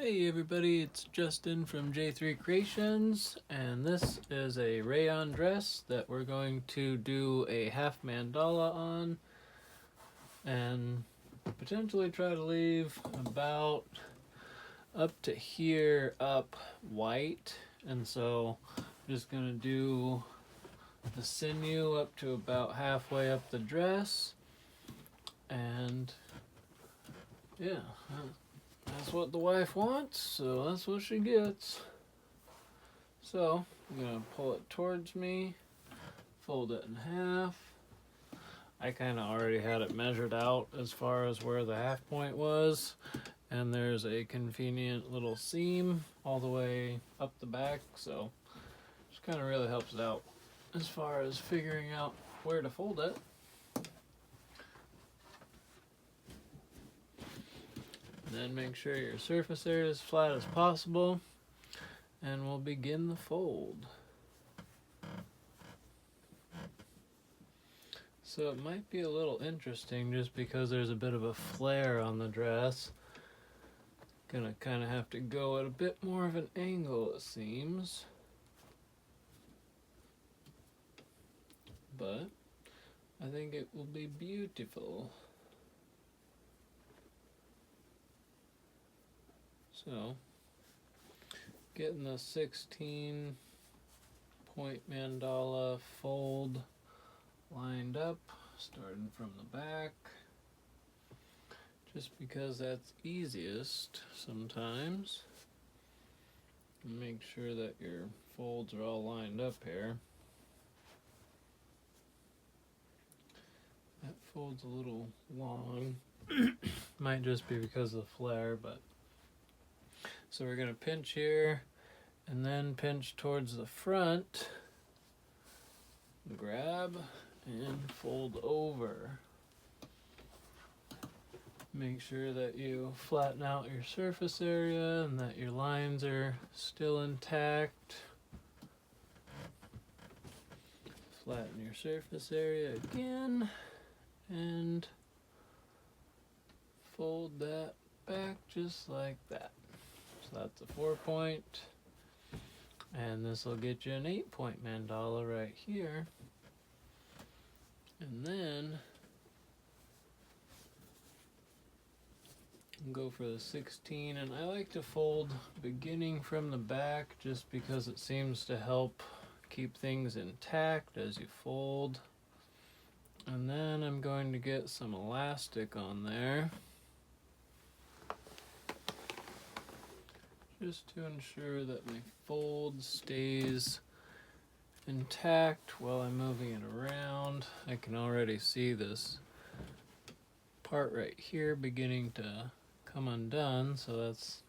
Hey everybody, it's Justin from J3 Creations, and this is a rayon dress that we're going to do a half mandala on and potentially try to leave about up to here up white. And so I'm just going to do the sinew up to about halfway up the dress, and yeah, that's what the wife wants, so that's what she gets. So I'm going to pull it towards me, fold it in half. I kind of already had it measured out as far as where the half point was, and there's a convenient little seam all the way up the back, so just kind of really helps it out as far as figuring out where to fold it. Then make sure your surface area is as flat as possible, and we'll begin the fold. So it might be a little interesting just because there's a bit of a flare on the dress. Gonna kind of have to go at a bit more of an angle, it seems. But I think it will be beautiful. So, getting the 16-point mandala fold lined up, starting from the back, just because that's easiest sometimes. And make sure that your folds are all lined up here. That fold's a little long. Might just be because of the flare, but so we're going to pinch here and then pinch towards the front, grab and fold over. Make sure that you flatten out your surface area and that your lines are still intact. Flatten your surface area again and fold that back just like that. So that's a 4-point, and this will get you an 8-point mandala right here. And then go for the 16, and I like to fold beginning from the back just because it seems to help keep things intact as you fold. And then I'm going to get some elastic on there just to ensure that my fold stays intact while I'm moving it around. I can already see this part right here beginning to come undone, so that's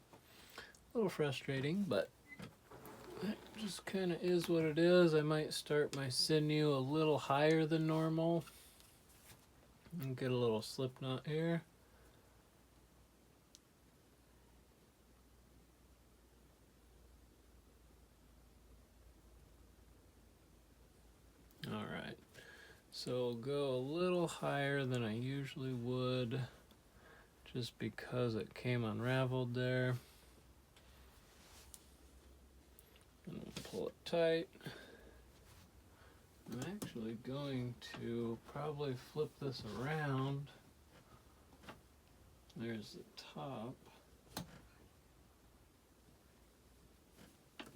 a little frustrating, but that just kind of is what it is. I might start my sinew a little higher than normal and get a little slip knot here. Alright, so I'll go a little higher than I usually would just because it came unraveled there. And we'll pull it tight. I'm actually going to probably flip this around. There's the top.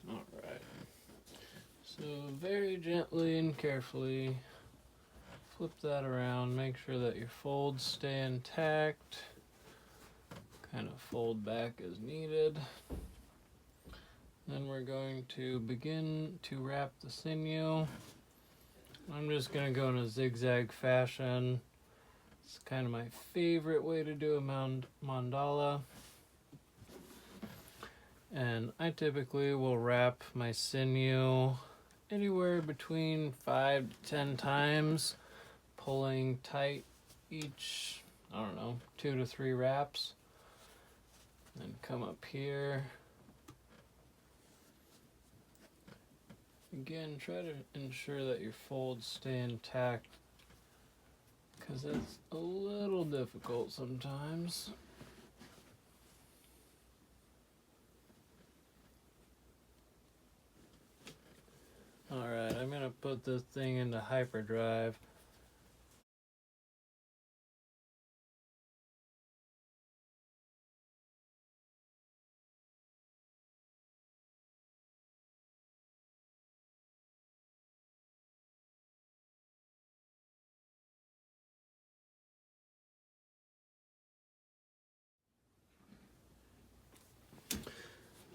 Alright. So very gently and carefully flip that around. Make sure that your folds stay intact. Kind of fold back as needed. Then we're going to begin to wrap the sinew. I'm just going to go in a zigzag fashion. It's kind of my favorite way to do a mandala. And I typically will wrap my sinew anywhere between 5 to 10 times, pulling tight each, 2 to 3 wraps. Then come up here. Again, try to ensure that your folds stay intact because it's a little difficult sometimes. put this thing into hyperdrive.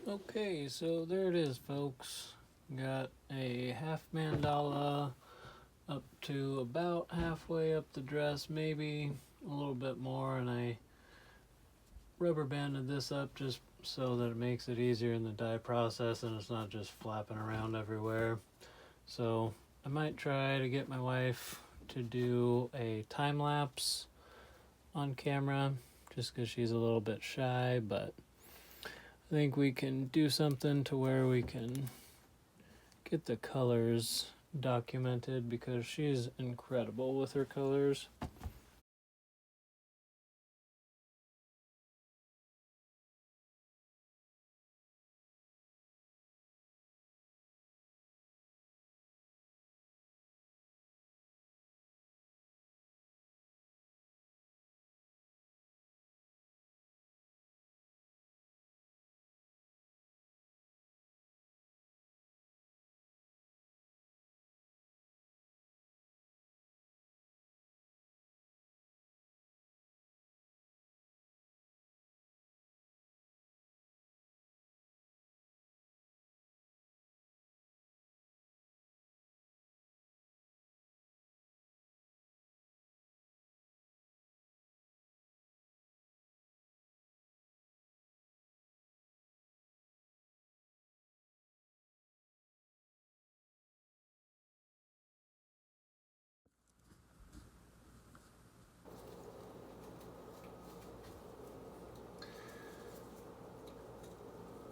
Okay, so there it is, folks. Got a half mandala up to about halfway up the dress, maybe a little bit more, and I rubber banded this up just so that it makes it easier in the dye process and it's not just flapping around everywhere. So I might try to get my wife to do a time lapse on camera just because she's a little bit shy, but I think we can do something to where we can get the colors documented because she's incredible with her colors.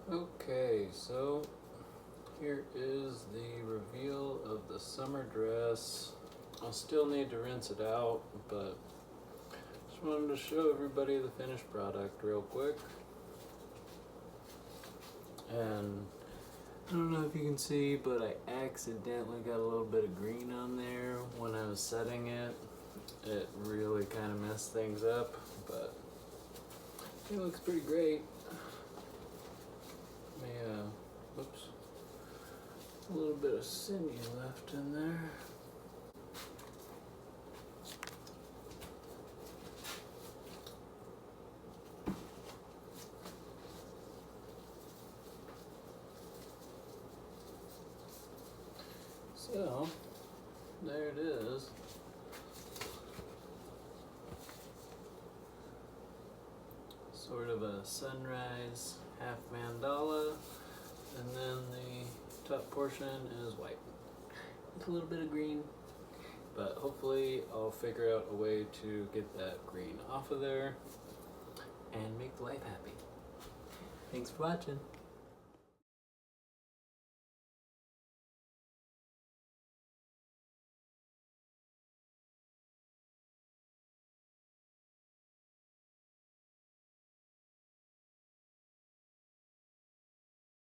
Okay, so here is the reveal of the summer dress. I'll still need to rinse it out, but just wanted to show everybody the finished product real quick. And I don't know if you can see, but I accidentally got a little bit of green on there when I was setting it. It really kind of messed things up, but it looks pretty great. Oops. A little bit of sinew left in there. So, there it is. Sort of a sunrise half mandala, and then the top portion is white with a little bit of green, but hopefully I'll figure out a way to get that green off of there and make the wife happy. Thanks for watching.